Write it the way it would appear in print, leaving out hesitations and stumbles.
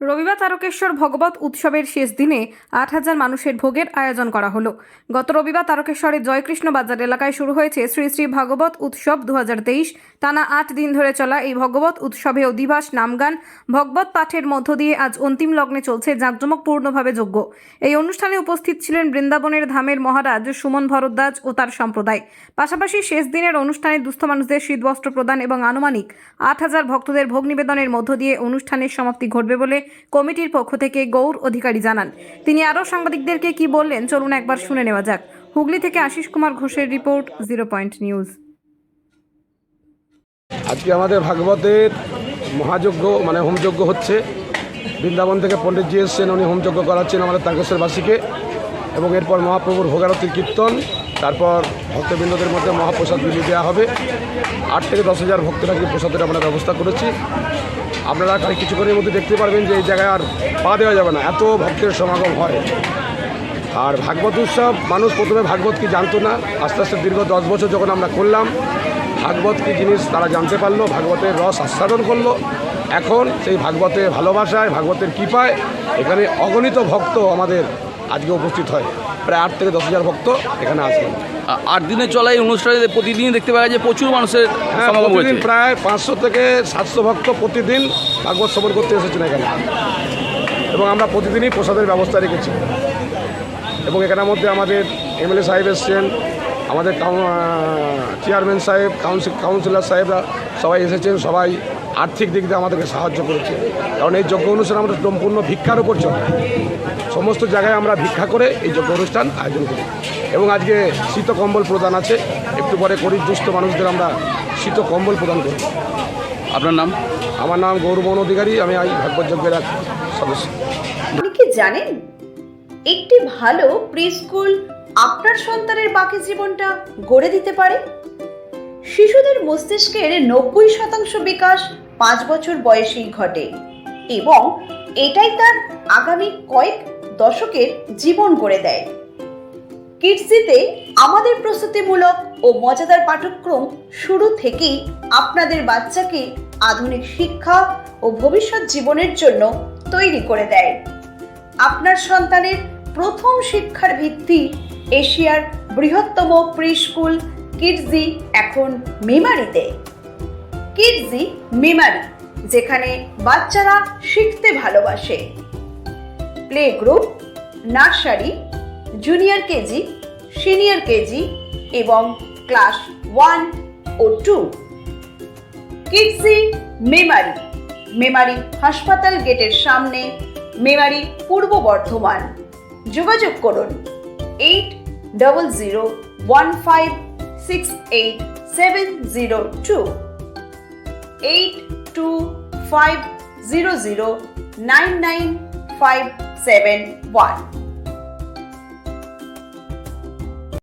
রবিবার তারকেশ্বর ভগবত উৎসবের শেষ দিনে ৮,০০০ মানুষের ভোগের আয়োজন করা হলো। গত রবিবার তারকেশ্বরের জয়কৃষ্ণ বাজার এলাকায় শুরু হয়েছে শ্রী শ্রী ভাগবত উৎসব 2023। টানা ৮ দিন ধরে চলা এই ভগবত উৎসবে অধিবাস, নামগান, ভগবত পাঠের মধ্য দিয়ে আজ অন্তিম লগ্নে চলছে জাঁকজমকপূর্ণভাবে যজ্ঞ। এই অনুষ্ঠানে উপস্থিত ছিলেন বৃন্দাবনের ধামের মহারাজ সুমন ভরদ্বাজ ও তার সম্প্রদায়। পাশাপাশি শেষ দিনের অনুষ্ঠানে দুস্থ মানুষদের শীতবস্ত্র প্রদান এবং আনুমানিক ৮,০০০ ভক্তদের ভোগ নিবেদনের মধ্য দিয়ে অনুষ্ঠানের সমাপ্তি ঘটবে বলে কমিটির পক্ষ থেকে গৌর অধিকারী জানান। তিনি আরও সাংবাদিকদেরকে কি বললেন চলুন একবার শুনে নেওয়া যাক। হুগলি থেকে আশিস কুমার ঘোষের রিপোর্ট, 0 পয়েন্ট নিউজ। আজকে আমাদের ভাগবতের মহাযজ্ঞ মানে হোমযজ্ঞ হচ্ছে। বৃন্দাবন থেকে পণ্ডিতজি এসছেন, উনি হোমযজ্ঞ করাচ্ছেন আমাদের তারকেশ্বরবাসীকে, এবং এরপর মহাপ্রভুর ভোগারতির কীর্তন, তারপর ভক্তবৃন্দদের মধ্যে মহাপ্রসাদ বিলি দেওয়া হবে। ৮ থেকে 10,000 ভক্তের আজকে প্রসাদের আমরা ব্যবস্থা করেছি। আপনারা কিছুক্ষণের মধ্যে দেখতে পারবেন যে এই জায়গায় আর পা দেওয়া যাবে না, এত ভক্তের সমাগম হয়। আর ভাগবত উৎসব, মানুষ প্রথমে ভাগবত কি জানতো না, আস্তে আস্তে দীর্ঘ 10 বছর যখন আমরা করলাম, ভাগবত কী জিনিস তারা জানতে পারলো, ভাগবতের রস আস্বাদন করলো। এখন সেই ভাগবতের ভালোবাসায়, ভাগবতের কৃপায় এখানে অগণিত ভক্ত আমাদের আজকে উপস্থিত হয়। প্রায় 8 থেকে 10,000 ভক্ত এখানে আসবেন। 8 দিনে চলা এই অনুষ্ঠানে প্রতিদিন দেখতে পাওয়া যায় প্রচুর মানুষের সমাগম হয়েছে। প্রতিদিন প্রায় 500 থেকে 700 ভক্ত প্রতিদিন ভাগবত শ্রবণ করতে এসেছেন এখানে, এবং আমরা প্রতিদিনই প্রসাদের ব্যবস্থা রেখেছি। এবং এখানের মধ্যে আমাদের এমএলএ সাহেব এসছেন, আমাদের চেয়ারম্যান সাহেব, কাউন্সিলর সাহেবরা সবাই এসেছেন। সবাই আর্থিক দিক দিয়ে আমাদেরকে সাহায্য করেছে, কারণ এই যজ্ঞ অনুষ্ঠান আমাদের সম্পূর্ণ ভিক্ষার উপর চলে। সমস্ত জায়গায় আমরা ভিক্ষা করে এই যজ্ঞ অনুষ্ঠান আয়োজন করি। এবং আজকে শীত কম্বল প্রদান আছে, একটু পরে গরিব দুস্থ মানুষদের আমরা শীত কম্বল প্রদান করি। আপনার নাম? আমার নাম গৌরমোহন অধিকারী, আমি এই ভাগবত যজ্ঞের এক সদস্য। আপনি কি জানেন একটি ভালো প্রি স্কুল আপনার সন্তানের বাকি জীবনটা গড়ে দিতে পারে? শিশুদের মস্তিষ্কের 90% বিকাশ 5 বছর বয়সেই ঘটে, এবং এটাই তার আগামী কয়েক দশকের জীবন গড়ে দেয়। কিডসিতে আমাদের প্রস্তুতিমূলক ও মজাদার পাঠ্যক্রম শুরু থেকেই আপনাদের বাচ্চাকে আধুনিক শিক্ষা ও ভবিষ্যৎ জীবনের জন্য তৈরি করে দেয়। আপনার সন্তানের প্রথম শিক্ষার ভিত্তি এশিয়ার বৃহত্তম প্রি স্কুল কিডজি এখন মেমারিতে। কিডজি মেমারি, যেখানে বাচ্চারা শিখতে ভালোবাসে। Play group, nursery, junior KG, senior KG এবং ক্লাস 1 ও 2। কিডজি মেমারি, মেমারি হাসপাতাল গেটের সামনে, মেমারি, পূর্ব বর্ধমান। যোগাযোগ করুন 8001568702 8250099571।